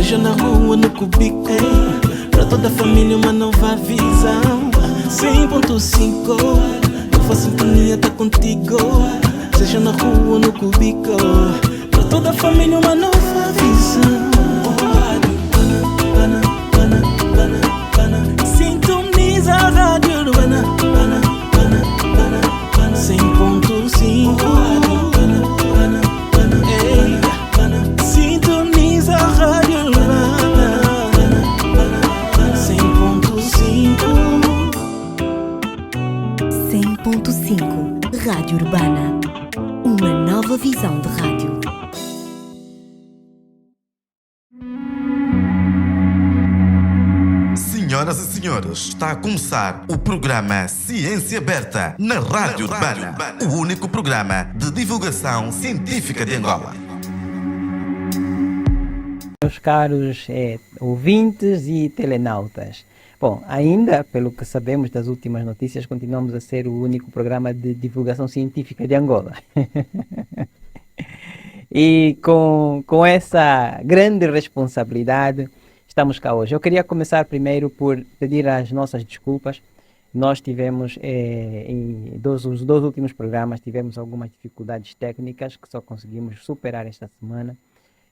seja na rua, no cubico, pra toda a família uma nova visão. 100.5, nova sintonia tá contigo. Seja na rua, no cubico, pra toda a família uma nova visão. Sintoniza a Rádio Urbana, 100.5. Sintoniza a Rádio Urbana, 100.5. 100.5 Rádio Urbana, uma nova visão de rádio. Senhoras e senhores, está a começar o programa Ciência Aberta na Rádio Urbana, o único programa de divulgação científica de Angola. Meus caros ouvintes e telenautas, bom, ainda pelo que sabemos das últimas notícias, continuamos a ser o único programa de divulgação científica de Angola. E com essa grande responsabilidade, estamos cá hoje. Eu queria começar primeiro por pedir as nossas desculpas. Nós tivemos, os dois últimos programas, tivemos algumas dificuldades técnicas que só conseguimos superar esta semana.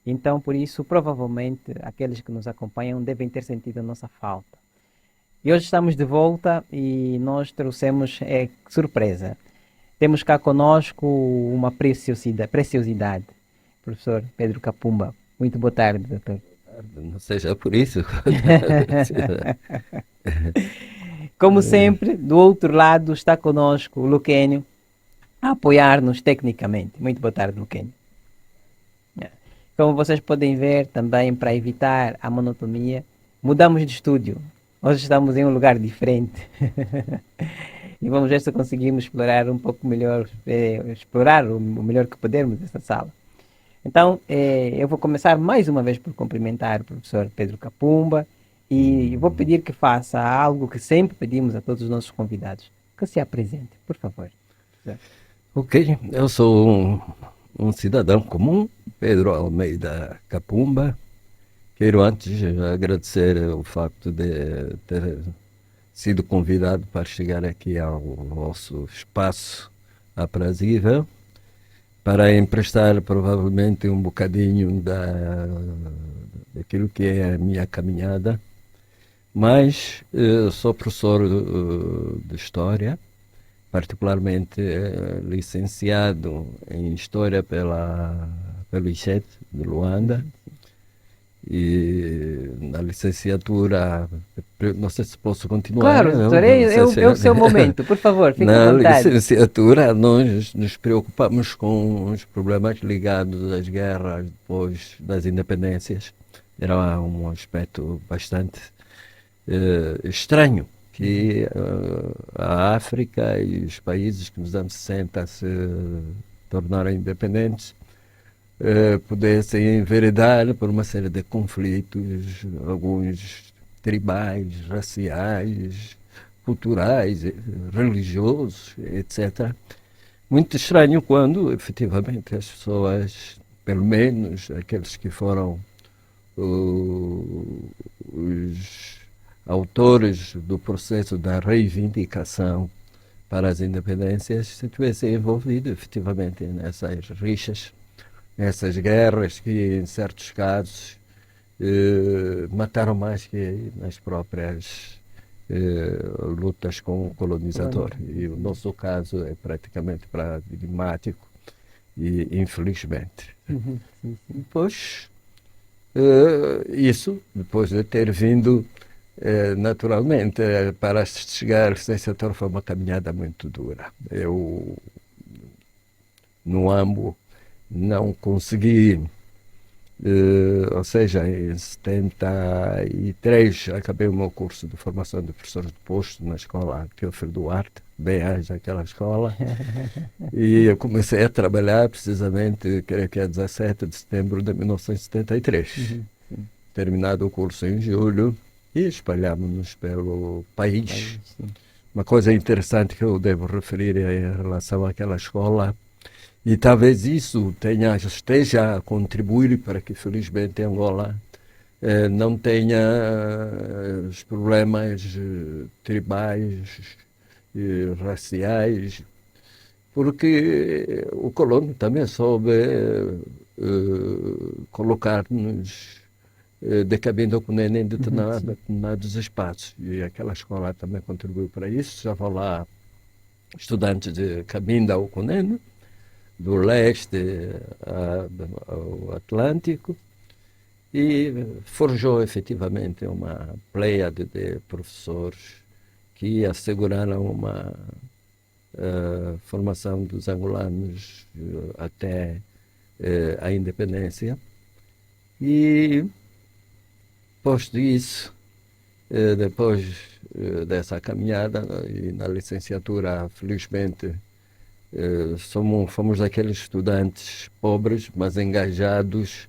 Então, por isso, provavelmente, aqueles que nos acompanham devem ter sentido a nossa falta. E hoje estamos de volta e nós trouxemos surpresa. Temos cá conosco uma preciosidade. Professor Pedro Kapumba. Muito boa tarde, doutor. Não seja por isso. Como sempre, do outro lado está conosco o Luquênio a apoiar-nos tecnicamente. Muito boa tarde, Luquênio. Como vocês podem ver, também para evitar a monotonia, mudamos de estúdio. Hoje estamos em um lugar diferente. E vamos ver se conseguimos explorar um pouco melhor, explorar o melhor que pudermos essa sala. Então, eu vou começar mais uma vez por cumprimentar o professor Pedro Kapumba e vou pedir que faça algo que sempre pedimos a todos os nossos convidados, que se apresente, por favor. Ok, eu sou um cidadão comum, Pedro Almeida Kapumba. Quero antes agradecer o facto de ter sido convidado para chegar aqui ao vosso espaço aprazível, para emprestar provavelmente um bocadinho daquilo que é a minha caminhada. Mas sou professor de História, particularmente licenciado em História pelo ICET de Luanda, e na licenciatura, não sei se posso continuar. Claro, doutor, é o seu momento, por favor, fique à vontade. Na licenciatura nós nos preocupamos com os problemas ligados às guerras depois das independências. Era um aspecto bastante estranho, que a África e os países que nos anos 60 se tornaram independentes pudessem enveredar por uma série de conflitos, alguns tribais, raciais, culturais, religiosos, etc. Muito estranho quando, efetivamente, as pessoas, pelo menos aqueles que foram os autores do processo da reivindicação para as independências, se tivessem envolvido efetivamente nessas rixas, nessas guerras que, em certos casos, mataram mais que nas próprias lutas com o colonizador. E o nosso caso é praticamente paradigmático, e infelizmente. Depois, isso, depois de ter vindo, naturalmente, para chegar à licenciatura foi uma caminhada muito dura. Eu, no AMBO, não consegui, ou seja, em 73 acabei o meu curso de formação de professor de posto na escola Teófilo Duarte, bem antes daquela escola, e eu comecei a trabalhar precisamente, creio que é 17 de setembro de 1973. Terminado o curso em julho, e espalhámos-nos pelo país. Uma coisa interessante que eu devo referir em relação àquela escola, e talvez isso esteja a contribuir para que, felizmente, Angola não tenha os problemas tribais e raciais, porque o colono também soube colocar-nos de cabendo com em determinados espaços, e aquela escola também contribuiu para isso. Já vão lá estudantes de Cabinda ao Cunene, do leste ao Atlântico, e forjou efetivamente uma pleiade de professores que asseguraram uma formação dos angolanos até a independência. E posto isso, depois dessa caminhada e na licenciatura, felizmente, fomos daqueles estudantes pobres, mas engajados,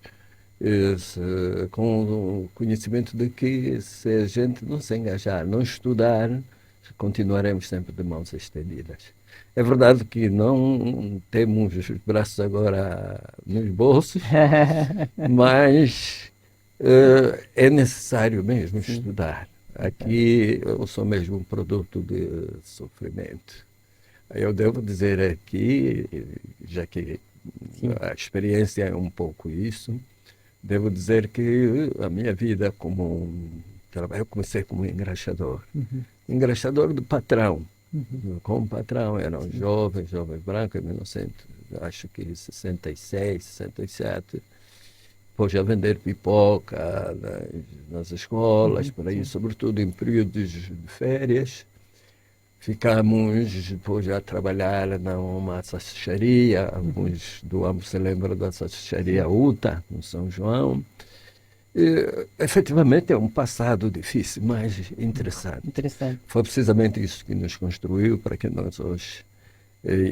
com o conhecimento de que se a gente não se engajar, não estudar, continuaremos sempre de mãos estendidas. É verdade que não temos os braços agora nos bolsos, mas é necessário mesmo estudar. Aqui eu sou mesmo um produto de sofrimento. Eu devo dizer aqui, já que a experiência é um pouco isso, devo dizer que a minha vida eu comecei como engraxador. Engraxador do patrão. Como patrão, era um jovem branco, em 1966, 67. Depois a vender pipoca nas escolas, por aí, sobretudo em períodos de férias. Ficamos depois a trabalhar numa salsicharia, alguns do âmbito se lembram da salsicharia UTA, no São João. Efetivamente é um passado difícil, mas interessante. Foi precisamente isso que nos construiu para que nós hoje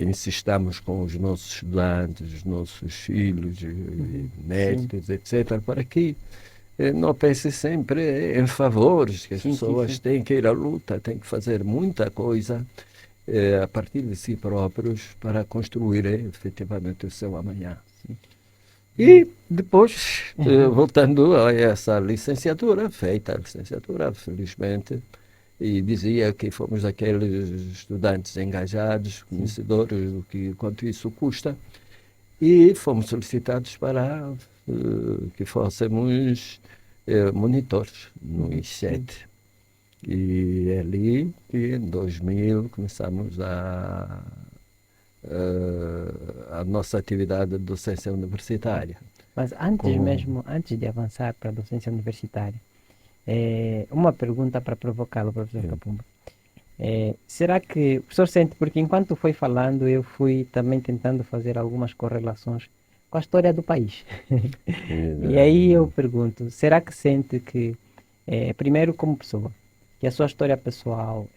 insistamos com os nossos estudantes, os nossos filhos, netos, etc., para que não pense sempre em favores, que as pessoas têm que ir à luta, têm que fazer muita coisa a partir de si próprios para construir efetivamente o seu amanhã. E depois, voltando a essa licenciatura, feita a licenciatura, felizmente, e dizia que fomos aqueles estudantes engajados, conhecedores do que quanto isso custa, e fomos solicitados para que fôssemos monitores no I7. E ali, em 2000, começamos a nossa atividade de docência universitária. Mas antes de avançar para a docência universitária, uma pergunta para provocá-lo, professor Kapumba. Será que o professor sente, porque enquanto foi falando, eu fui também tentando fazer algumas correlações com a história do país. E aí eu pergunto, será que sente que, primeiro como pessoa, que a sua história pessoal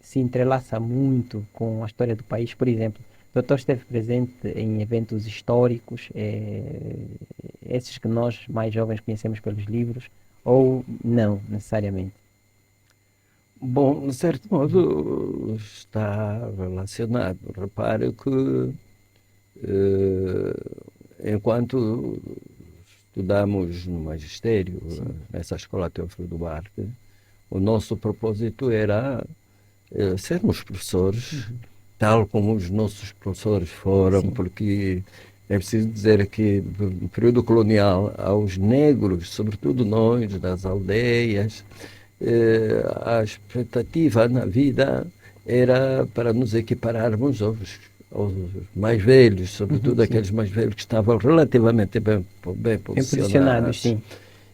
se entrelaça muito com a história do país? Por exemplo, o doutor esteve presente em eventos históricos, esses que nós mais jovens conhecemos pelos livros, ou não necessariamente? Bom, de certo modo está relacionado. Repare que enquanto estudamos no magistério, nessa escola Teófilo Duarte, o nosso propósito era sermos professores, tal como os nossos professores foram, porque é preciso dizer que no período colonial, aos negros, sobretudo nós, das aldeias, a expectativa na vida era para nos equipararmos aos mais velhos, sobretudo aqueles mais velhos que estavam relativamente bem posicionados. Sim.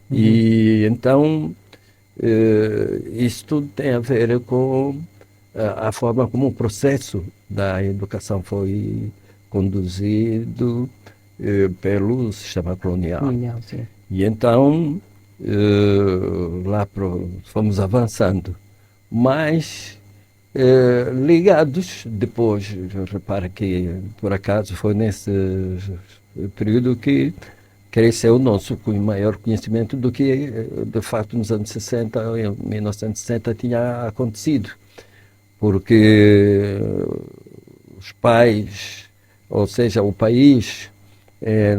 E então isso tudo tem a ver com a forma como o processo da educação foi conduzido pelo sistema colonial. Sim. E então lá fomos avançando, mas ligados depois. Repara que por acaso foi nesse período que cresceu o nosso maior conhecimento do que de facto nos anos 60, em 1960 tinha acontecido, porque os pais, ou seja, o país,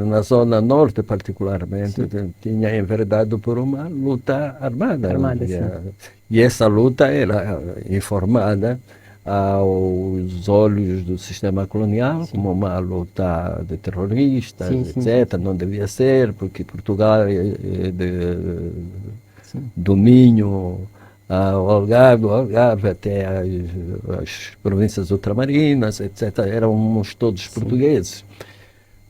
na zona norte particularmente, tinha enveredado por uma luta armada. E essa luta era informada aos olhos do sistema colonial como uma luta de terroristas, etc. Não devia ser, porque Portugal é de domínio ao Algarve até as províncias ultramarinas, etc. Éramos todos portugueses.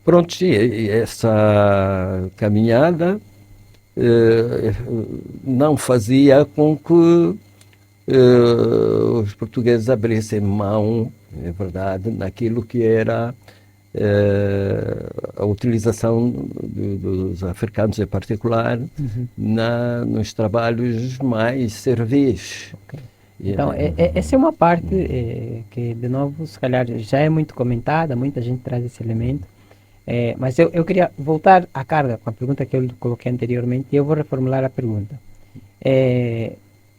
Pronto, e essa caminhada não fazia com que os portugueses abrissem mão, é verdade, naquilo que era a utilização dos africanos em particular nos trabalhos mais servis. Okay. Então, essa é uma parte que, de novo, se calhar já é muito comentada, muita gente traz esse elemento, mas eu queria voltar à carga com a pergunta que eu coloquei anteriormente e eu vou reformular a pergunta.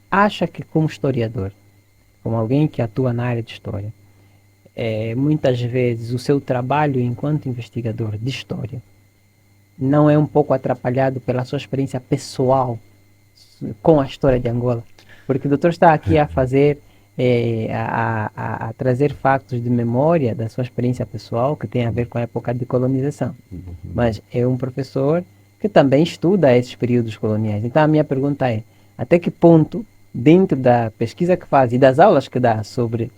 Acha que, como historiador, como alguém que atua na área de história, muitas vezes o seu trabalho enquanto investigador de história não é um pouco atrapalhado pela sua experiência pessoal com a história de Angola? Porque o doutor está aqui a fazer, a trazer factos de memória da sua experiência pessoal que tem a ver com a época de colonização. Mas é um professor que também estuda esses períodos coloniais. Então a minha pergunta é, até que ponto, dentro da pesquisa que faz e das aulas que dá sobre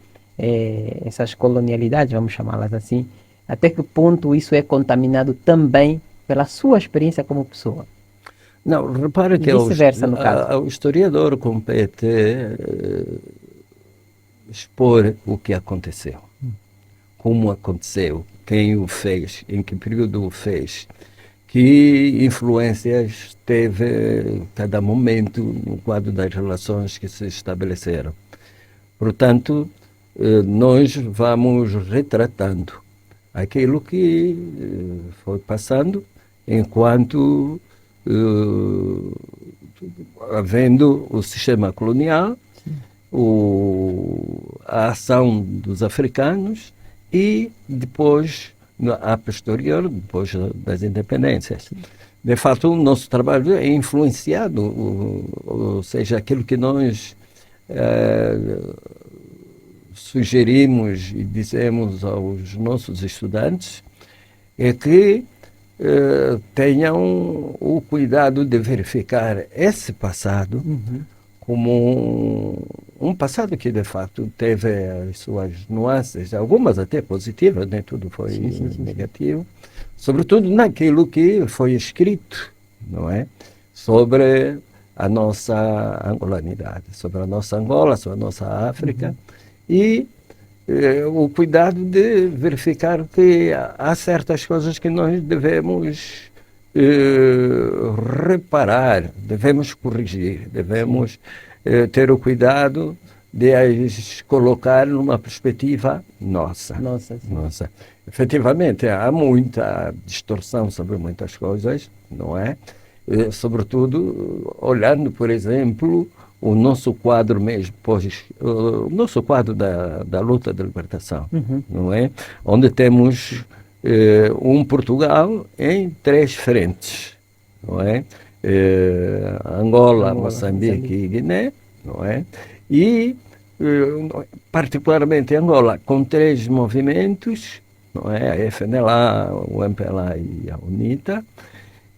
essas colonialidades, vamos chamá-las assim, até que ponto isso é contaminado também pela sua experiência como pessoa? Não, repare que vice-versa, no caso. Ao historiador compete expor o que aconteceu, como aconteceu, quem o fez, em que período o fez, que influências teve cada momento no quadro das relações que se estabeleceram. Portanto, nós vamos retratando aquilo que foi passando enquanto havendo o sistema colonial, a ação dos africanos e depois, a posterior, depois das independências. De fato, o nosso trabalho é influenciado, ou seja, aquilo que nós sugerimos e dizemos aos nossos estudantes é que tenham o cuidado de verificar esse passado como um passado que, de fato, teve as suas nuances, algumas até positivas, nem tudo foi negativo, sobretudo naquilo que foi escrito, não é? Sobre a nossa angolanidade, sobre a nossa Angola, sobre a nossa África, e o cuidado de verificar que há certas coisas que nós devemos reparar, devemos corrigir, devemos ter o cuidado de as colocar numa perspectiva nossa. Efetivamente, há muita distorção sobre muitas coisas, não é? Sobretudo, olhando, por exemplo, o nosso quadro mesmo, o nosso quadro da luta de libertação, não é? Onde temos um Portugal em 3 frentes, não é? Angola, Moçambique e Guiné, não é? E, particularmente Angola, com 3 movimentos, não é? A FNLA, o MPLA e a UNITA,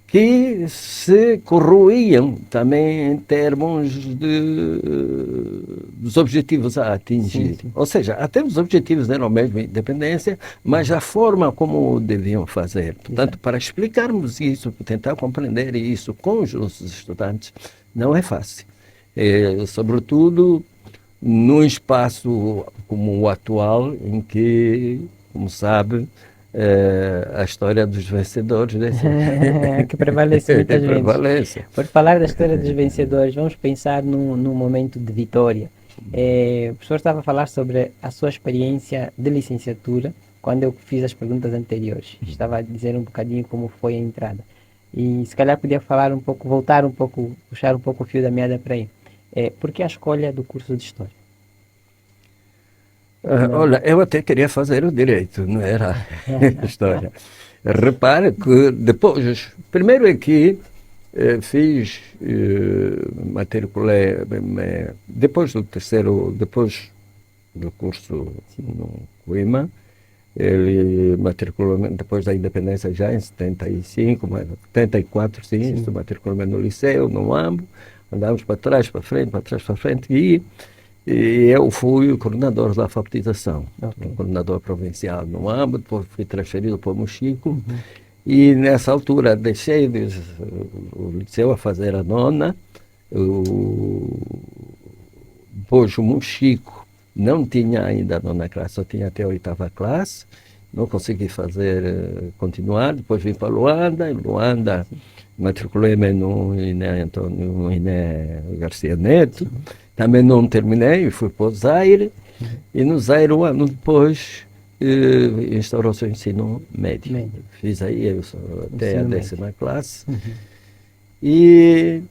que se corroíam também em termos dos objetivos a atingir. Ou seja, até os objetivos eram mesmo a independência, mas a forma como deviam fazer. Portanto, para explicarmos isso, tentar compreender isso com os nossos estudantes, não é fácil. Sobretudo num espaço como o atual, em que, como sabe, a história dos vencedores que prevalece muitas vezes. Por falar da história dos vencedores, vamos pensar num momento de vitória. O professor estava a falar sobre a sua experiência de licenciatura quando eu fiz as perguntas anteriores. Estava a dizer um bocadinho como foi a entrada. E se calhar podia falar um pouco, voltar um pouco, puxar um pouco o fio da meada para aí. Por que a escolha do curso de História? Olha, eu até queria fazer o direito, não era a história. Repare que depois, primeiro é que matriculei, depois do curso no Coima, ele matriculou depois da independência já em 75, mas 74 sim. Matriculou no liceu, no AMBO, andávamos para trás, para frente, e eu fui o coordenador da alfabetização, o coordenador provincial no AMBO, depois fui transferido para o Mochico, e nessa altura deixei o liceu a fazer a nona, depois o Mochico não tinha ainda a nona classe, só tinha até a 8ª classe, não consegui continuar, depois vim para Luanda, em Luanda matriculei-me no Iné Garcia Neto, também não terminei, fui para o Zaire, e no Zaire, um ano depois, instaurou-se o ensino médio. Fiz aí até a 10ª classe, e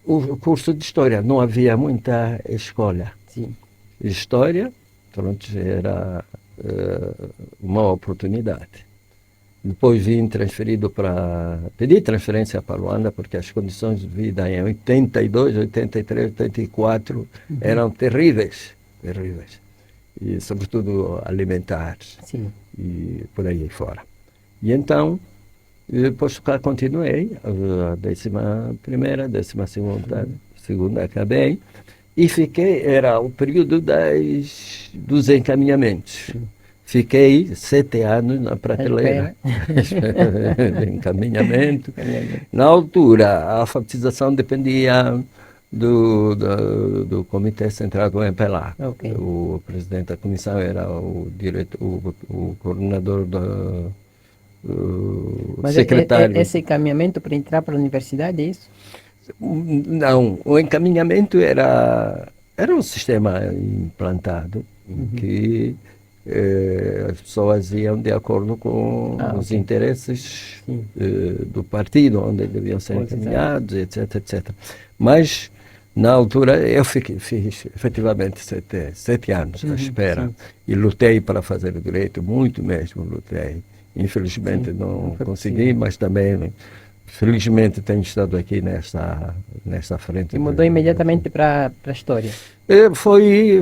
o curso de História, não havia muita escolha. História, pronto, era uma oportunidade. Depois pedi transferência para Luanda, porque as condições de vida em 82, 83, 84 eram terríveis. E sobretudo alimentares. E por aí fora. E então, depois continuei, a 11ª, 12ª acabei, e era o período dos encaminhamentos. Fiquei 7 anos na prateleira de encaminhamento. Na altura, a alfabetização dependia do Comitê Central do MPLA. O presidente da comissão era o coordenador Mas secretário. Esse encaminhamento para entrar para a universidade, é isso? Não, o encaminhamento era um sistema implantado que as pessoas iam de acordo com os interesses do partido, onde deviam ser encaminhados, etc. Mas, na altura, eu fiz efetivamente 7 anos à espera e lutei para fazer o direito, muito mesmo lutei. Infelizmente não consegui, mas também, felizmente, tenho estado aqui nesta frente. E mudou imediatamente para a História? Foi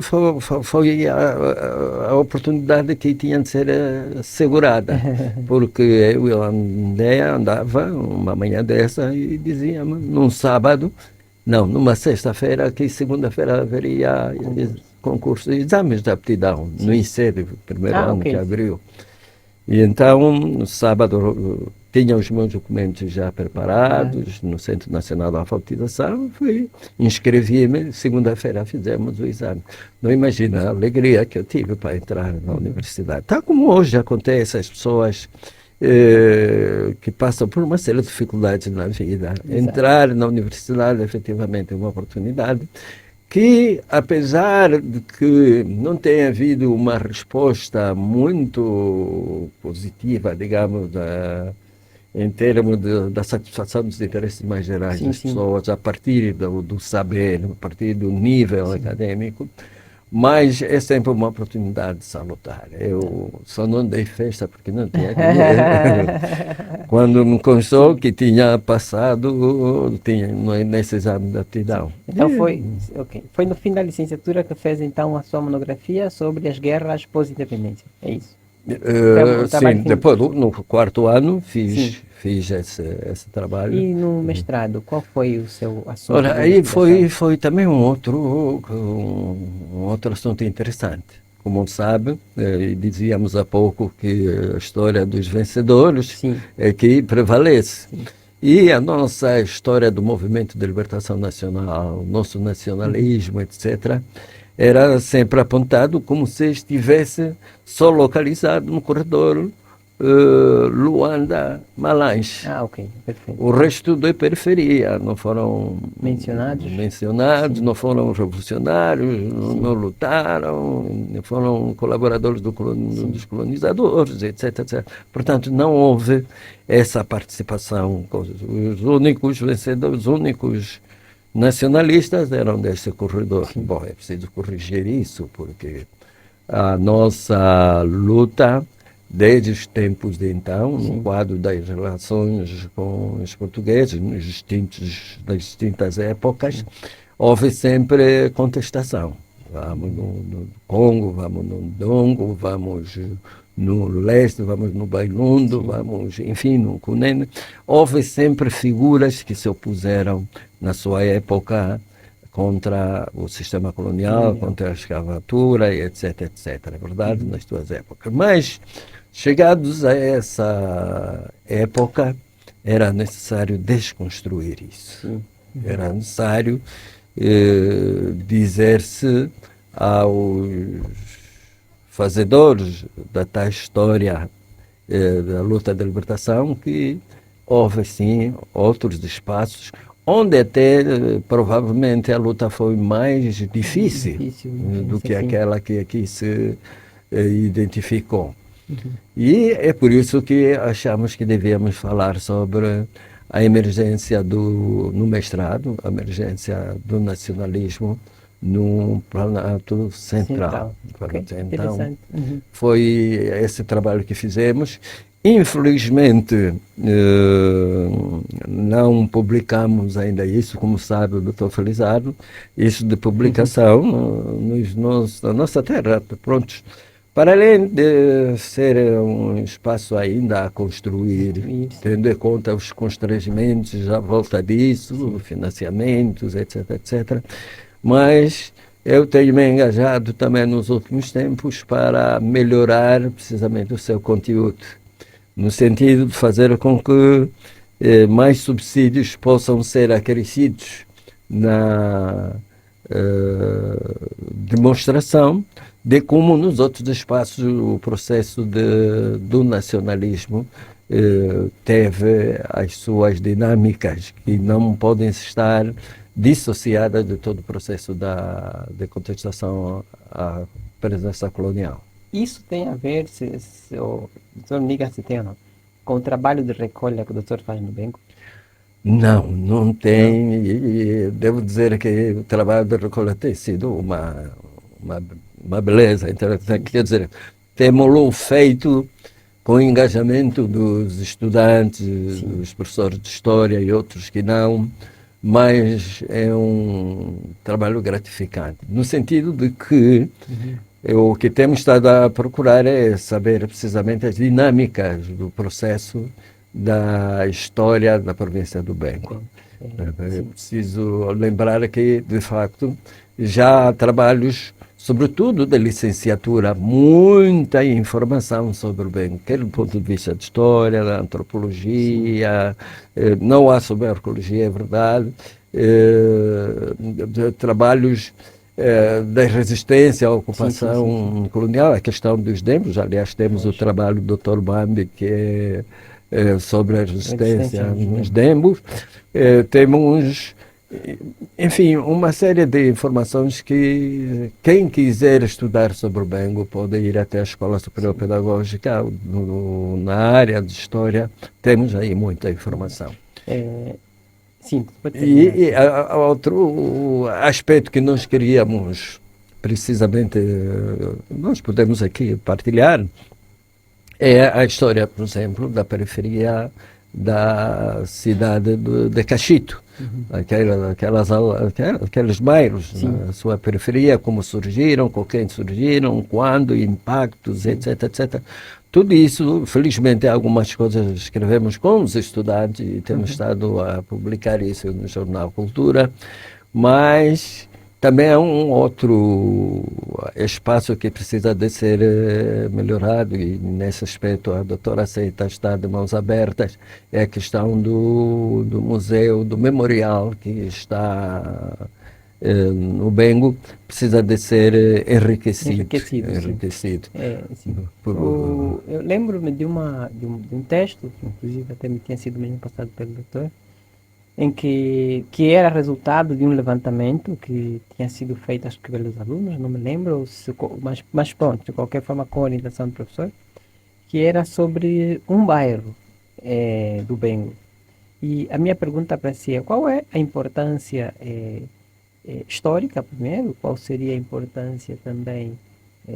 a oportunidade que tinha de ser assegurada, porque eu andava uma manhã dessa e dizia-me, num sábado, numa sexta-feira, que segunda-feira haveria concurso de exames de aptidão, no INSEAD, primeiro ano que abriu. E então, no sábado, tinha os meus documentos já preparados no Centro Nacional da Alfabetização, inscrevi-me, segunda-feira fizemos o exame. Não imagina a alegria que eu tive para entrar na universidade. Tal como hoje acontece, as pessoas que passam por uma série de dificuldades na vida. Entrar na universidade, efetivamente, é uma oportunidade que, apesar de que não tenha havido uma resposta muito positiva, digamos, em termos da satisfação dos interesses mais gerais das pessoas, a partir do saber, a partir do nível acadêmico, mas é sempre uma oportunidade salutar. Eu só não dei festa porque não tinha dinheiro. Quando me constou que tinha passado nesse exame de aptidão. Então foi no fim da licenciatura que fez então a sua monografia sobre as guerras pós-independência, é isso? Sim, depois no 4º ano fiz esse trabalho. E no mestrado, qual foi o seu assunto? Ora, aí foi também um outro assunto interessante. Como sabe, dizíamos há pouco que a história dos vencedores é que prevalece. E a nossa história do movimento de libertação nacional, nosso nacionalismo, etc., era sempre apontado como se estivesse só localizado no corredor Luanda-Malange. Perfeito. O resto da periferia não foram mencionados, não foram revolucionários, não lutaram, não foram colaboradores dos colonizadores, etc. Portanto, não houve essa participação. Os únicos vencedores, os únicos nacionalistas eram desse corredor. Bom, é preciso corrigir isso, porque a nossa luta desde os tempos de então, no quadro das relações com os portugueses, nas distintas épocas, houve sempre contestação. Vamos no Congo, vamos no Ndongo, vamos no leste, vamos no Bailundo, vamos, enfim, no Cunene. Houve sempre figuras que se opuseram na sua época contra o sistema colonial, contra a escravatura, etc, etc. É verdade, nas suas épocas. Mas, chegados a essa época, era necessário desconstruir isso. Era necessário dizer-se aos fazedores da tal história da luta da libertação que houve, sim, outros espaços onde até provavelmente a luta foi mais difícil do que aquela que aqui se identificou. E é por isso que achamos que devíamos falar sobre a emergência no mestrado, a emergência do nacionalismo no Planalto Central. Okay. Então, foi esse trabalho que fizemos. Infelizmente, não publicamos ainda isso, como sabe o Dr. Felizardo, isso de publicação na nossa terra. Pronto. Para além de ser um espaço ainda a construir, tendo em conta os constrangimentos à volta disso, financiamentos, etc, etc. Mas eu tenho me engajado também nos últimos tempos para melhorar precisamente o seu conteúdo, no sentido de fazer com que mais subsídios possam ser acrescidos na demonstração de como nos outros espaços o processo do nacionalismo teve as suas dinâmicas que não podem estar dissociadas de todo o processo de contestação à presença colonial. Isso tem a ver, o doutor Niga, se tem ou não, com o trabalho de recolha que o doutor faz no Bengo? Não tem. E devo dizer que o trabalho de recolha tem sido uma beleza. Então, quer dizer, temos-lo feito com o engajamento dos estudantes, dos professores de história e outros que não, mas é um trabalho gratificante, no sentido de que o que temos estado a procurar é saber precisamente as dinâmicas do processo da história da província do Bengo. É preciso lembrar que, de facto, já há trabalhos, sobretudo da licenciatura, muita informação sobre o Bengo, quer do ponto de vista de história, da antropologia, não há sobre a arqueologia, é verdade, de trabalhos da resistência à ocupação colonial, a questão dos dembos. Aliás, temos o trabalho do Dr. Bambi, que é sobre a resistência nos dembos. Temos, enfim, uma série de informações que quem quiser estudar sobre o Bengo pode ir até a Escola Superior Pedagógica. Na área de história temos aí muita informação. Sim, e outro aspecto que nós queríamos, precisamente, nós podemos aqui partilhar, é a história, por exemplo, da periferia da cidade de Cachito, aqueles bairros, na sua periferia, como surgiram, com quem surgiram, quando, impactos, etc, etc. Tudo isso, felizmente, algumas coisas escrevemos com os estudantes e temos estado a publicar isso no Jornal Cultura, mas também é um outro espaço que precisa de ser melhorado, e nesse aspecto a doutora Seita está de mãos abertas. É a questão do museu, do memorial que está no Bengo, precisa de ser enriquecido. Eu lembro-me de um texto, que inclusive até me tinha sido mesmo passado pelo doutor, em que era resultado de um levantamento que tinha sido feito, acho que pelos alunos, não me lembro, mas pronto, de qualquer forma com orientação do professor, que era sobre um bairro do Bengo. E a minha pergunta para si é: qual é a importância histórica, primeiro, qual seria a importância também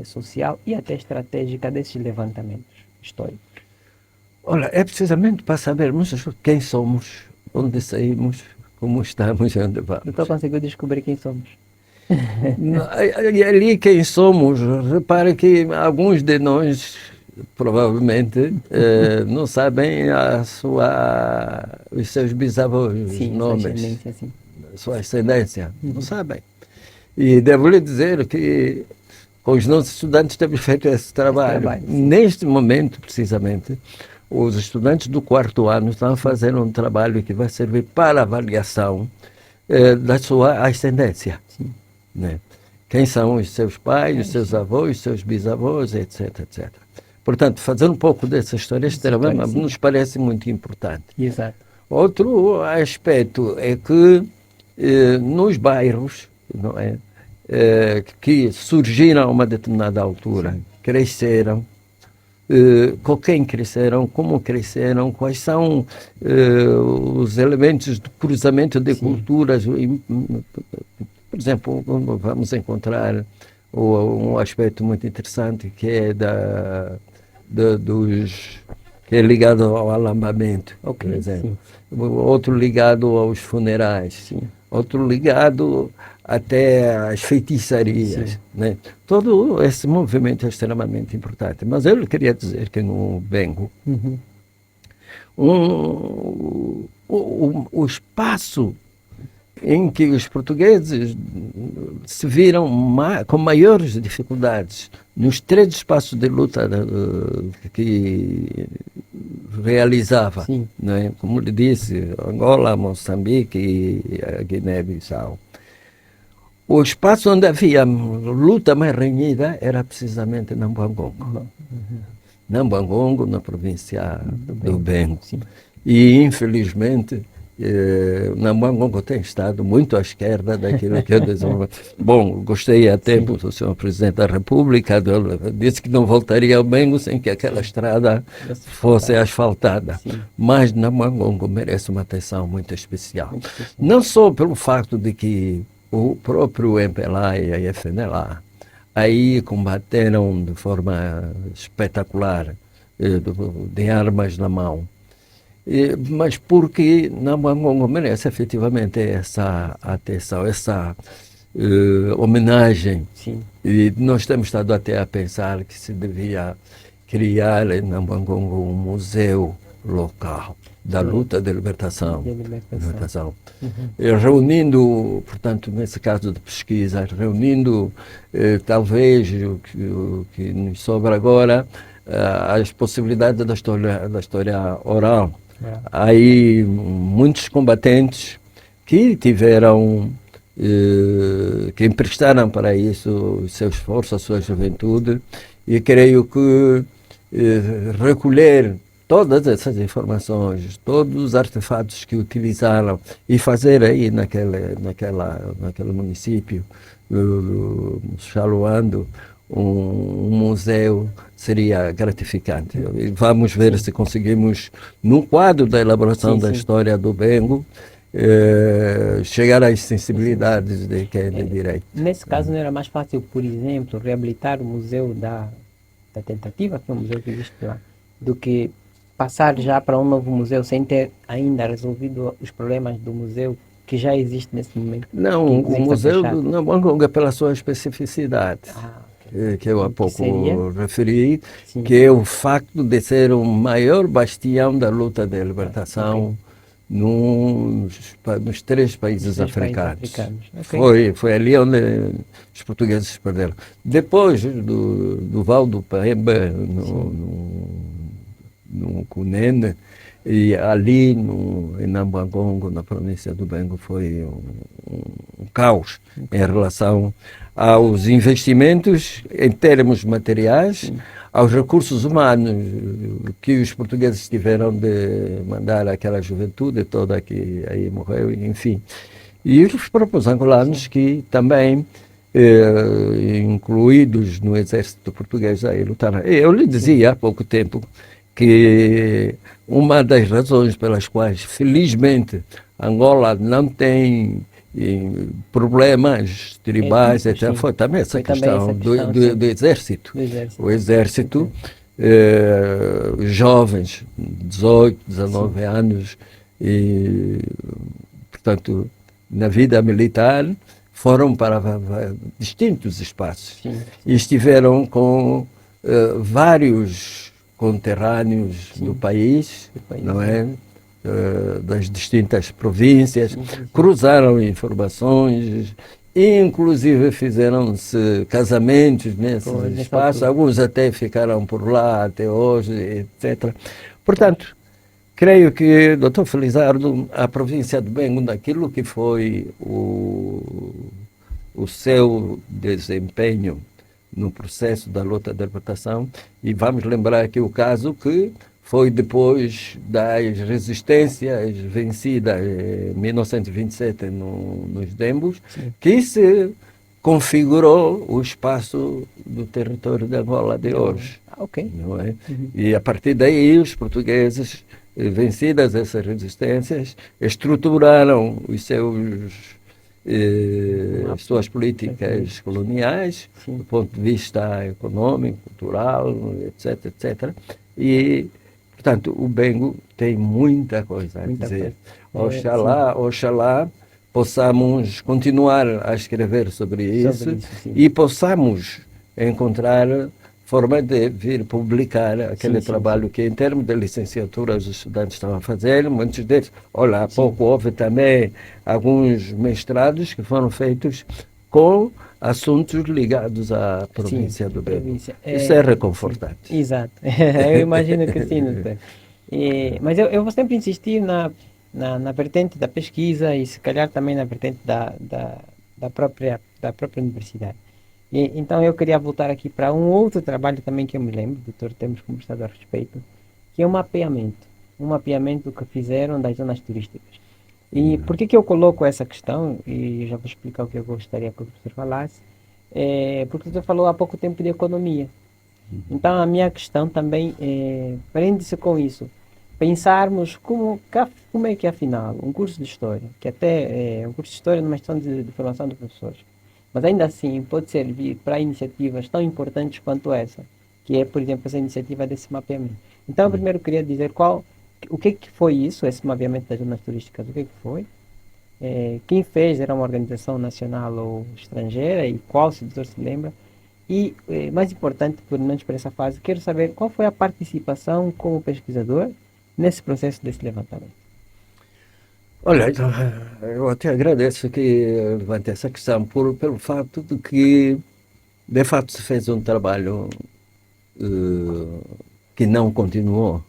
social e até estratégica desses levantamentos? histórico? Olha, é precisamente para sabermos quem somos, onde saímos, como estamos e onde vamos. Então conseguiu descobrir quem somos. E ali quem somos, repare que alguns de nós provavelmente não sabem os seus bisavós, Sim, nomes, sua ascendência, sim. sua ascendência, não sabem. E devo lhe dizer que com os nossos estudantes temos feito esse trabalho. Neste momento, precisamente, os estudantes do 4º ano estão a fazer um trabalho que vai servir para avaliação da sua ascendência. Sim. Né? Quem são os seus pais, os seus avós, os seus bisavós, etc, etc. Portanto, fazer um pouco dessa história nos parece muito importante. Exato. Outro aspecto é que nos bairros, não é, que surgiram a uma determinada altura, sim, cresceram, com quem cresceram, como cresceram, quais são os elementos de cruzamento de, sim, culturas. Por exemplo, vamos encontrar um aspecto muito interessante que é que é ligado ao alambamento, por exemplo. Sim. Outro ligado aos funerais, sim, outro ligado até às feitiçarias. Né? Todo esse movimento é extremamente importante. Mas eu queria dizer que no Bengo, o espaço em que os portugueses se viram com maiores dificuldades nos 3 espaços de luta que realizava, né? Como lhe disse, Angola, Moçambique e a Guiné-Bissau. O espaço onde havia luta mais renhida era precisamente Nambangongo. Nambangongo, na província do Bengo. E, infelizmente, Nambangongo tem estado muito à esquerda daquilo que eu desenvolvi. Bom, gostei há tempo do Sr. Presidente da República, disse que não voltaria ao Bengo sem que aquela estrada fosse asfaltada. Sim. Mas Nambangongo merece uma atenção muito especial. Não só pelo fato de que o próprio MPLA e a FNLA aí combateram de forma espetacular, de armas na mão, mas porque Nambangongo merece efetivamente essa atenção, essa homenagem. Sim. E nós temos estado até a pensar que se devia criar em Nambangongo um museu local da luta de libertação. Reunindo, portanto, nesse caso de pesquisa, reunindo talvez o que nos sobra agora, as possibilidades da história oral. Aí muitos combatentes que tiveram, que emprestaram para isso o seu esforço, a sua juventude, e creio que recolher todas essas informações, todos os artefatos que utilizaram e fazer aí naquele município, Xaloando, um museu seria gratificante. Vamos ver se conseguimos, no quadro da elaboração da história do Bengo, chegar às sensibilidades de quem é de direito. Nesse caso, não era mais fácil, por exemplo, reabilitar o museu da Tentativa, que é um museu que existe lá, do que passar já para um novo museu sem ter ainda resolvido os problemas do museu que já existe nesse momento? Não, o museu do Nambangongo é pela sua especificidade. Que eu há pouco referi, sim, que é o facto de ser o maior bastião da luta de libertação nos 3 países africanos. Foi ali onde os portugueses se perderam. Depois do Val do Pemba, no Cunene, e ali em Nambangongo, na província do Bengo, foi um caos em relação aos investimentos em termos materiais, aos recursos humanos que os portugueses tiveram de mandar àquela juventude toda que aí morreu, enfim. E os próprios angolanos que também, incluídos no exército português, aí lutaram. Eu lhe dizia há pouco tempo que uma das razões pelas quais, felizmente, Angola não tem problemas tribais, etc., foi também essa questão do exército. O exército jovens, 18, 19 anos, e, portanto, na vida militar, foram para distintos espaços. Sim. E estiveram com vários conterrâneos do país, não é? Das distintas províncias, cruzaram informações, inclusive fizeram-se casamentos nesse espaço, alguns até ficaram por lá até hoje, etc. Portanto, creio que, Dr. Felizardo, a província de Bengo, daquilo que foi o seu desempenho no processo da luta de libertação, e vamos lembrar aqui o caso que foi depois das resistências vencidas em 1927 nos Dembos, que se configurou o espaço do território de Angola de hoje. Ok. Não é? E a partir daí os portugueses, vencidas essas resistências, estruturaram as suas políticas coloniais, do ponto de vista econômico, cultural, etc, etc. E, portanto, o Bengo tem muita coisa a dizer. Oxalá possamos continuar a escrever sobre isso e possamos encontrar forma de vir publicar aquele trabalho que, em termos de licenciatura, os estudantes estão a fazer. Muitos deles, olha, há pouco houve também alguns mestrados que foram feitos com assuntos ligados à província do Bengo. Isso é reconfortante. Exato. Eu imagino que sim, doutor. Mas eu vou sempre insistir na vertente da pesquisa e, se calhar, também na vertente da própria universidade. Então eu queria voltar aqui para um outro trabalho também que eu me lembro, doutor, temos conversado a respeito, que é um mapeamento que fizeram das zonas turísticas. E por que eu coloco essa questão, e já vou explicar o que eu gostaria que o professor falasse, porque o professor falou há pouco tempo de economia. Então a minha questão também prende-se com isso. Pensarmos como é que, afinal, um curso de História, que até um curso de História numa questão de formação de professores, mas ainda assim pode servir para iniciativas tão importantes quanto essa, que é, por exemplo, essa iniciativa desse mapeamento. Então, eu primeiro queria dizer o que foi isso, esse mapeamento das zonas turísticas, o que foi, quem fez, era uma organização nacional ou estrangeira, e qual, se o doutor se lembra, e, mais importante, por menos para essa fase, quero saber qual foi a participação como pesquisador nesse processo desse levantamento. Olha, eu até agradeço que levante essa questão pelo fato de que, de fato, se fez um trabalho que não continuou.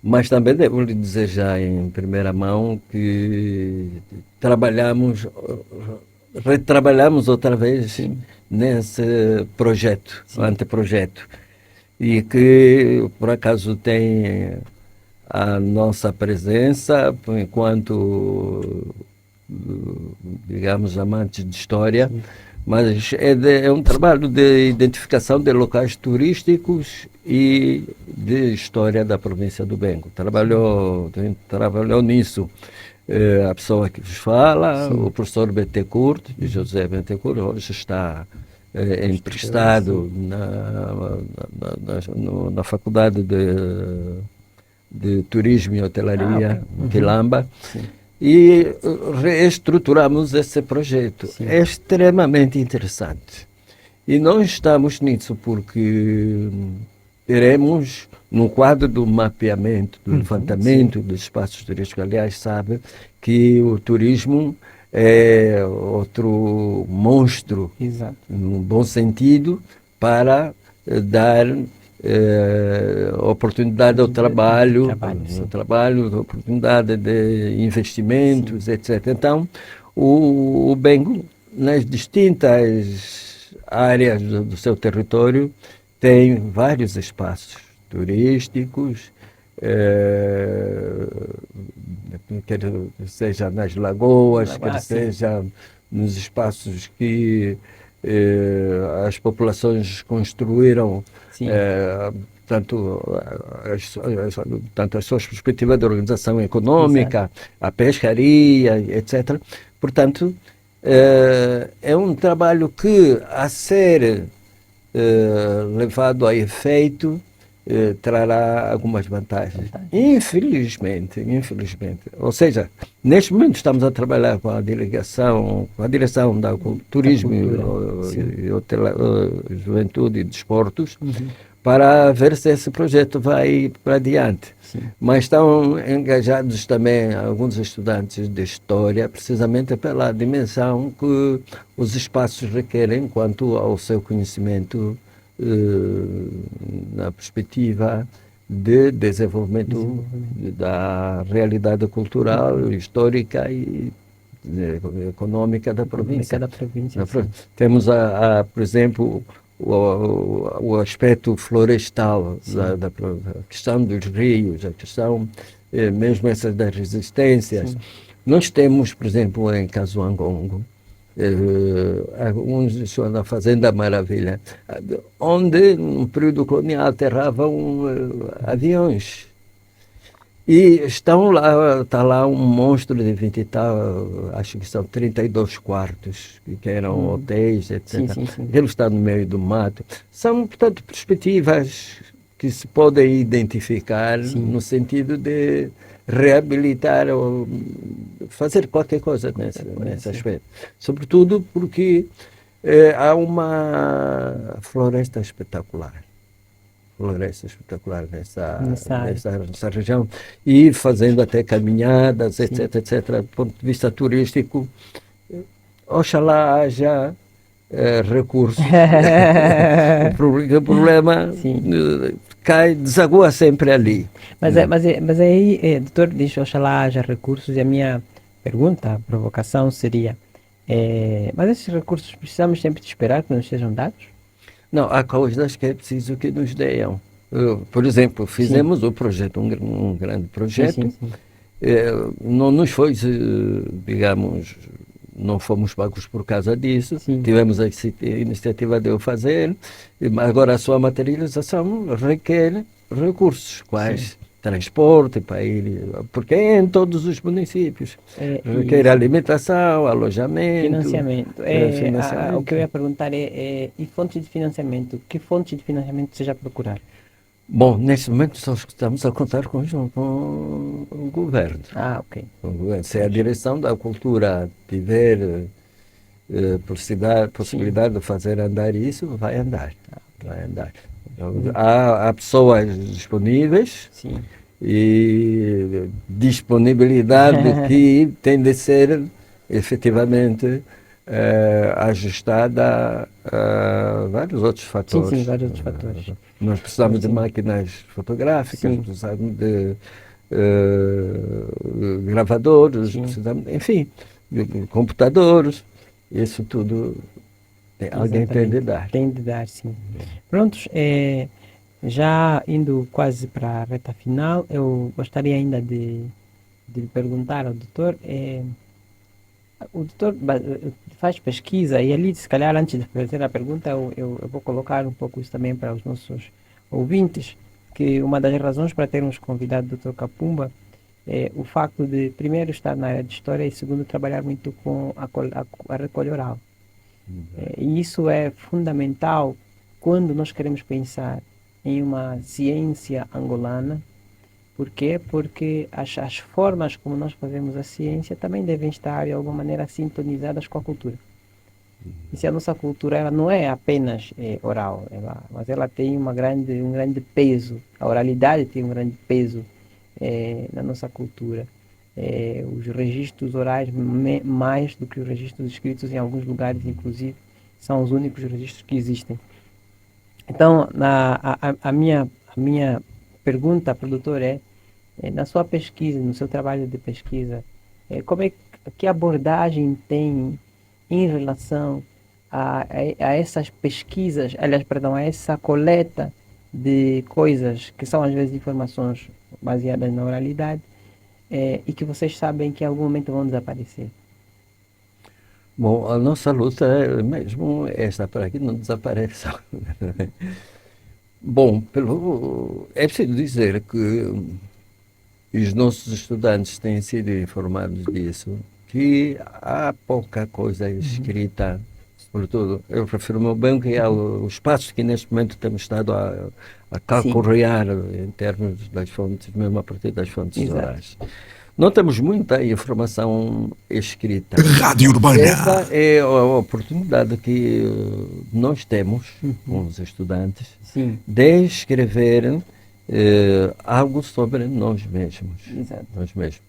Mas também devo lhe dizer já em primeira mão que retrabalhamos outra vez nesse projeto, anteprojeto, e que, por acaso, tem a nossa presença enquanto, digamos, amantes de história, mas é um trabalho de identificação de locais turísticos e de história da província do Bengo. Trabalhou nisso a pessoa que vos fala, o professor Bettencourt, José Bettencourt, hoje está emprestado na Faculdade de Turismo e Hotelaria, Quilamba, e reestruturamos esse projeto. É extremamente interessante. E nós estamos nisso porque teremos, no quadro do mapeamento, do levantamento dos espaços turísticos, aliás, sabe que o turismo é outro monstro, num bom sentido, para dar oportunidade ao trabalho, oportunidade de investimentos, etc. Então, o Bengo, nas distintas áreas do seu território, tem vários espaços turísticos, quer seja nas lagoas, quer seja nos espaços que as populações construíram, tanto as suas perspectivas de organização econômica, a pescaria, etc. Portanto, é um trabalho que, a ser levado a efeito, trará algumas vantagens. Infelizmente. Ou seja, neste momento estamos a trabalhar com a direção da turismo e juventude e desportos, para ver se esse projeto vai para adiante. Sim. Mas estão engajados também alguns estudantes de História, precisamente pela dimensão que os espaços requerem quanto ao seu conhecimento na perspectiva de desenvolvimento da realidade cultural, histórica e econômica da província. Temos, por exemplo, o aspecto florestal da questão dos rios, a questão mesmo essas das resistências. Sim. Nós temos, por exemplo, em Kazuangongo, alguns na Fazenda Maravilha, onde no período colonial aterravam aviões. E está lá um monstro de 20 e tal, acho que são 32 quartos, que eram hotéis, etc. Sim. Ele está no meio do mato. São, portanto, perspectivas que se podem identificar no sentido de reabilitar ou fazer qualquer coisa nesse aspecto. Sobretudo porque há uma floresta espetacular nessa região, e fazendo até caminhadas, etc. Do ponto de vista turístico, oxalá haja recursos. O problema desagua sempre ali. Mas aí, doutor, diz oxalá haja recursos, e a minha pergunta, a provocação seria, mas esses recursos precisamos sempre de esperar que nos sejam dados? Não, há coisas que é preciso que nos deem. Por exemplo, fizemos o projeto, um grande projeto. Sim. Não nos foi, digamos, não fomos pagos por causa disso. Sim. Tivemos a iniciativa de o fazer. Agora a sua materialização requer recursos. Quais? Transporte para ir, porque é em todos os municípios. Requer alimentação, alojamento, financiamento. O que eu ia perguntar e fontes de financiamento? Que fontes de financiamento você já procurar? Bom, neste momento só estamos a contar com o governo. Ok. Se a direção da cultura tiver possibilidade de fazer andar isso, vai andar. Há pessoas disponíveis. Sim. E disponibilidade que tem de ser efetivamente ajustada a vários outros fatores. Sim, vários outros fatores. Nós precisamos de máquinas fotográficas, precisamos de gravadores, precisamos, enfim, de computadores. Isso tudo alguém tem de dar. Tem de dar, sim. Prontos, já indo quase para a reta final, eu gostaria ainda de perguntar ao doutor, o doutor faz pesquisa, e ali, se calhar, antes de fazer a pergunta, eu vou colocar um pouco isso também para os nossos ouvintes, que uma das razões para termos convidado o doutor Kapumba é o facto de, primeiro, estar na área de história, e segundo, trabalhar muito com a recolha oral. E isso é fundamental quando nós queremos pensar em uma ciência angolana. Por quê? Porque as formas como nós fazemos a ciência também devem estar de alguma maneira sintonizadas com a cultura. E se a nossa cultura ela não é apenas oral, mas ela tem um grande peso, a oralidade tem um grande peso na nossa cultura. Os registros orais, mais do que os registros escritos, em alguns lugares, inclusive, são os únicos registros que existem. Então, a minha pergunta para o doutor na sua pesquisa, no seu trabalho de pesquisa, que abordagem tem em relação a essas pesquisas, a essa coleta de coisas que são às vezes informações baseadas na oralidade e que vocês sabem que em algum momento vão desaparecer? Bom, a nossa luta é mesmo esta, para que não desapareçam. Bom, é preciso dizer que os nossos estudantes têm sido informados disso, que há pouca coisa escrita Sobretudo, eu refiro-me bem que é o espaço que neste momento temos estado a calcorrear em termos das fontes, mesmo a partir das fontes Exato. orais. Não temos muita informação escrita. Rádio Urbana. Essa é a oportunidade que nós temos, com os estudantes, Sim, de escrever algo sobre nós mesmos. exato. Nós mesmos.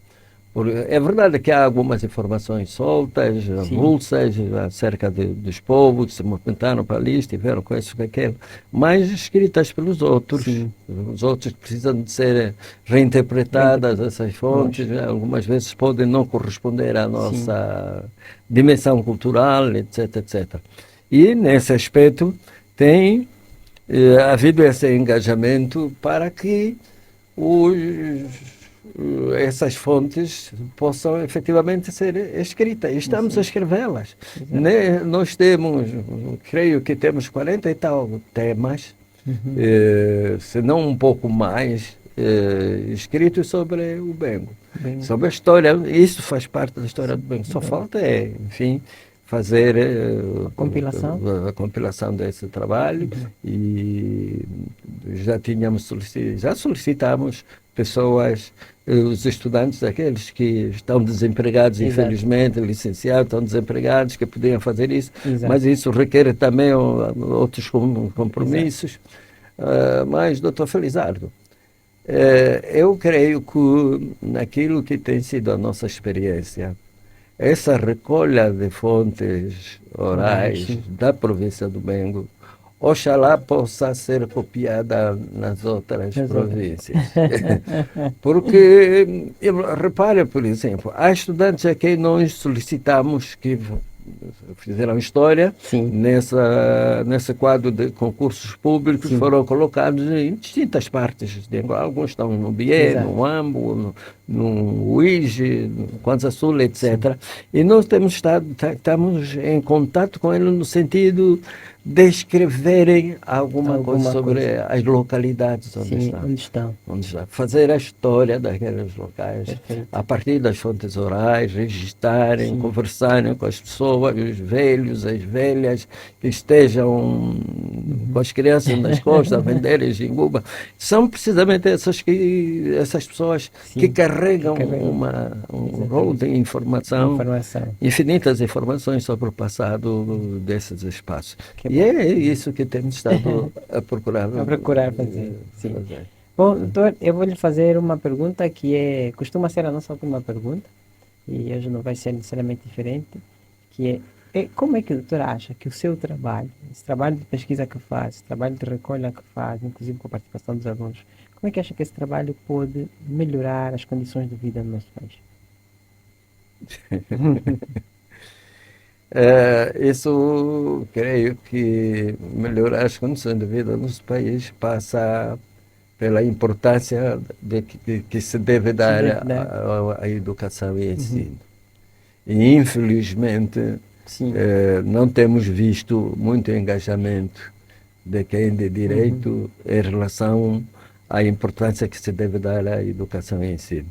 É verdade que há algumas informações soltas, avulsas, acerca dos povos que se movimentaram para ali, estiveram com isso, com aquilo, mas escritas pelos outros. Sim. Os outros precisam de ser reinterpretadas, essas fontes, algumas vezes podem não corresponder à nossa dimensão cultural, etc, etc. E, nesse aspecto, tem havido esse engajamento para que essas fontes possam efetivamente ser escritas. E estamos a escrevê-las. Nós temos, creio que temos 40 e tal temas, se não um pouco mais, escritos sobre o Bengo. Sobre a história. Isso faz parte da história do Bengo. Só falta enfim, fazer a compilação desse trabalho e já solicitamos pessoas, os estudantes, aqueles que estão desempregados, infelizmente, licenciados, estão desempregados, que podiam fazer isso, mas isso requer também outros compromissos. Mas, doutor Felizardo, eu creio que naquilo que tem sido a nossa experiência, essa recolha de fontes orais da província do Bengo, oxalá possa ser copiada nas outras províncias. Porque, repare, por exemplo, há estudantes a quem nós solicitamos que fizeram história, nesse quadro de concursos públicos, foram colocados em distintas partes de Angola. Alguns estão no Bié, no Ambo, no Uíge, no Kwanza Sul, etc. E nós estamos em contato com eles no sentido de escreverem alguma coisa sobre as localidades onde estão. Fazer a história daqueles locais, a partir das fontes orais, registarem, conversarem com as pessoas, os velhos, as velhas, que estejam com as crianças nas costas a venderem ginguba. São precisamente essas pessoas que carregam um rol de informação, infinitas informações sobre o passado desses espaços. E é isso que temos estado a procurar fazer. Bom, doutor, eu vou lhe fazer uma pergunta que costuma ser a nossa última pergunta, e hoje não vai ser necessariamente diferente, que como é que o doutor acha que o seu trabalho, esse trabalho de pesquisa que faz, esse trabalho de recolha que faz, inclusive com a participação dos alunos, como é que acha que esse trabalho pode melhorar as condições de vida no nosso país? Isso, creio que melhorar as condições de vida no nosso país passa pela importância que se deve dar à educação e ensino. E, infelizmente, não temos visto muito engajamento de quem de direito em relação à importância que se deve dar à educação e ensino.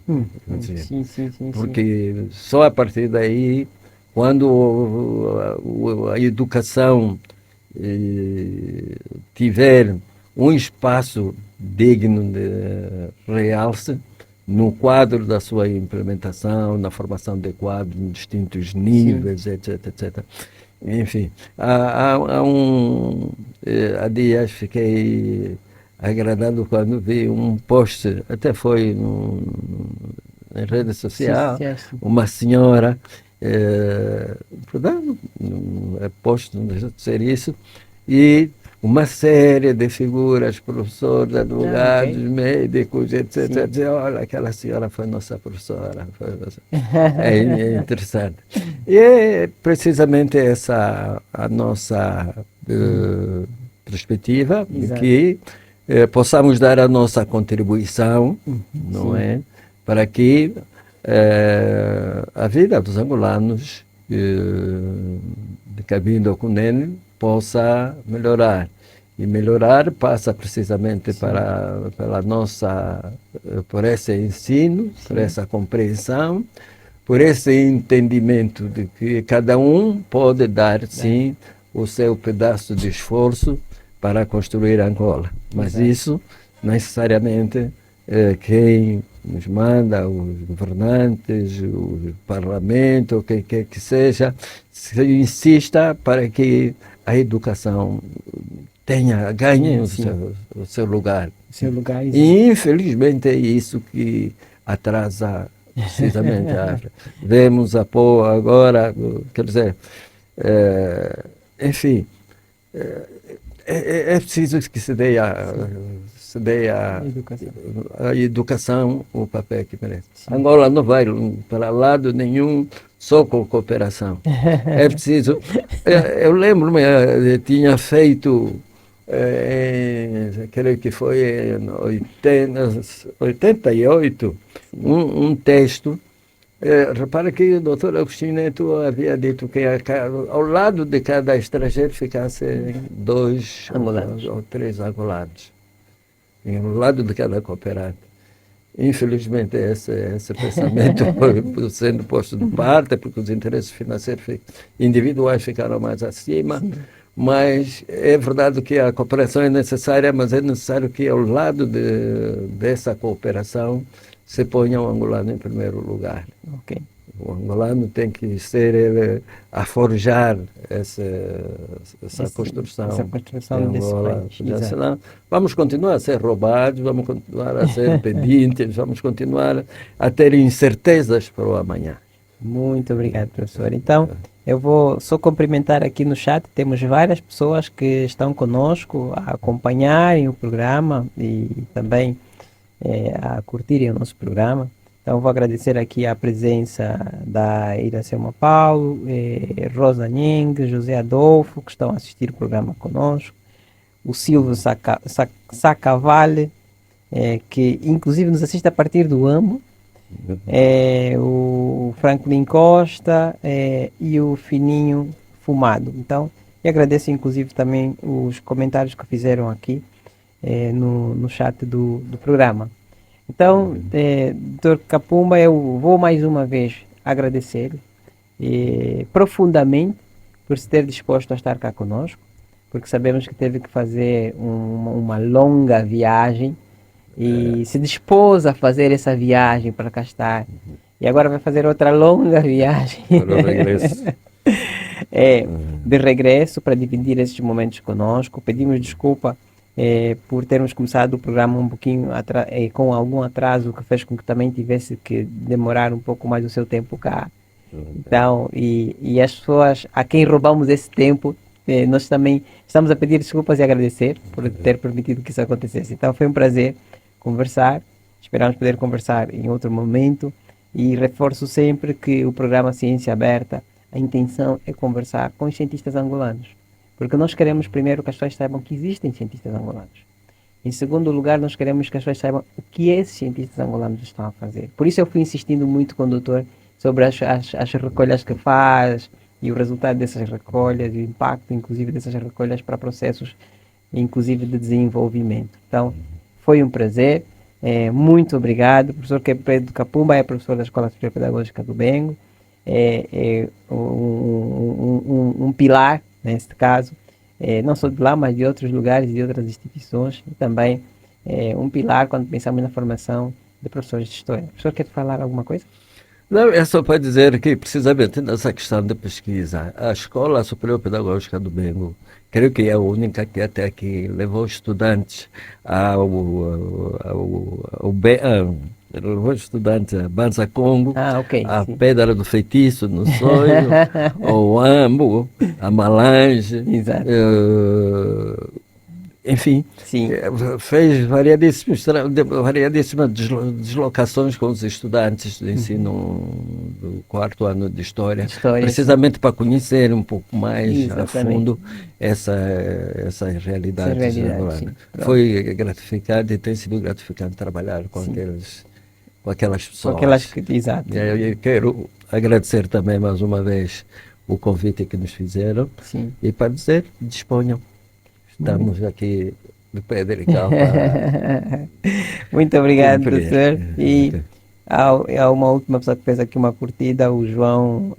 Porque só a partir daí, quando a educação tiver um espaço digno de realce no quadro da sua implementação, na formação de quadros em distintos níveis, etc, etc. Enfim, há dias fiquei agradado quando vi um post, até foi na rede social, uma senhora, portanto, é posto, não deixa de ser isso, e uma série de figuras, professores, advogados, médicos, etc. Olha, aquela senhora foi nossa professora. É interessante. E é precisamente essa a nossa perspectiva, de que possamos dar a nossa contribuição, não é? Para que a vida dos angolanos de Cabinda Cunene possa melhorar. E melhorar passa precisamente por esse ensino, por essa compreensão, por esse entendimento de que cada um pode dar, sim, o seu pedaço de esforço para construir Angola. Mas Exato. isso, necessariamente, quem nos manda, os governantes, o parlamento, quem quer que seja, se insista para que a educação ganhe o seu lugar. Seu lugar. E, infelizmente, é isso que atrasa precisamente a África. Vemos agora, quer dizer, enfim, é preciso que se dê a educação o papel que merece. Sim. Angola não vai para lado nenhum só com cooperação. É preciso. Eu lembro-me, tinha feito, creio que foi em 88, um texto. Repara que o doutor Agostinho Neto havia dito que ao lado de cada estrangeiro ficassem 2 ou 3 angolanos, ao lado de cada cooperante. Infelizmente, esse pensamento foi sendo posto de parte, porque os interesses financeiros individuais ficaram mais acima. Sim. Mas é verdade que a cooperação é necessária, mas é necessário que ao lado dessa cooperação se ponha o angolano em primeiro lugar. Okay. O angolano tem que ser ele a forjar essa construção. Essa construção desse país. Senão, vamos continuar a ser roubados, vamos continuar a ser pedintes, vamos continuar a ter incertezas para o amanhã. Muito obrigado, professor. Então, eu vou só cumprimentar aqui no chat. Temos várias pessoas que estão conosco a acompanharem o programa e também a curtirem o nosso programa. Então, vou agradecer aqui a presença da Iracema Paulo, Rosa Ning, José Adolfo, que estão a assistir o programa conosco, o Silvio Sacavale, que inclusive nos assiste a partir do AMBO, o Franklin Costa e o Fininho Fumado. Então, e agradeço inclusive também os comentários que fizeram aqui no chat do programa. Então, Dr. Kapumba, eu vou mais uma vez agradecer profundamente por se ter disposto a estar cá conosco, porque sabemos que teve que fazer uma longa viagem e se dispôs a fazer essa viagem para cá estar. E agora vai fazer outra longa viagem para o regresso. De regresso para dividir esses momentos conosco. Pedimos desculpa por termos começado o programa um pouquinho com algum atraso, que fez com que também tivesse que demorar um pouco mais o seu tempo cá. Então, e as pessoas a quem roubamos esse tempo, nós também estamos a pedir desculpas e agradecer por ter permitido que isso acontecesse. Então, foi um prazer conversar, esperamos poder conversar em outro momento, e reforço sempre que o programa Ciência Aberta, a intenção é conversar com os cientistas angolanos. Porque nós queremos primeiro que as pessoas saibam que existem cientistas angolanos. Em segundo lugar, nós queremos que as pessoas saibam o que esses cientistas angolanos estão a fazer. Por isso eu fui insistindo muito com o doutor sobre as recolhas que faz e o resultado dessas recolhas, e o impacto, inclusive, dessas recolhas para processos, inclusive, de desenvolvimento. Então, foi um prazer. Muito obrigado. O professor Pedro Kapumba é professor da Escola Superior Pedagógica do Bengo. Um pilar, neste caso, não só de lá, mas de outros lugares e de outras instituições, e também um pilar quando pensamos na formação de professores de História. O professor quer falar alguma coisa? Não, é só para dizer que, precisamente nessa questão de pesquisa, a Escola Superior Pedagógica do Bengo, creio que é a única que até aqui levou estudantes levou estudantes a Banza Congo, a Pedra do Feitiço no Sonho, ao Ambo, a Malange, enfim, fez variadíssimas deslocações com os estudantes do ensino do 4º ano de História, precisamente para conhecer um pouco mais a fundo essa realidade. Foi gratificante e tem sido gratificante trabalhar com aquelas pessoas. Exato. Eu quero agradecer também mais uma vez o convite que nos fizeram e para dizer, disponham. Estamos aqui de pé delicado para... Muito obrigado, doutor. E há uma última pessoa que fez aqui uma curtida, o João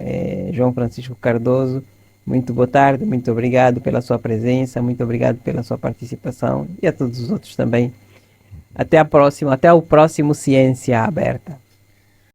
Francisco Cardoso, Muito boa tarde, muito obrigado pela sua presença, muito obrigado pela sua participação e a todos os outros também. Até a próxima, até o próximo Ciência Aberta.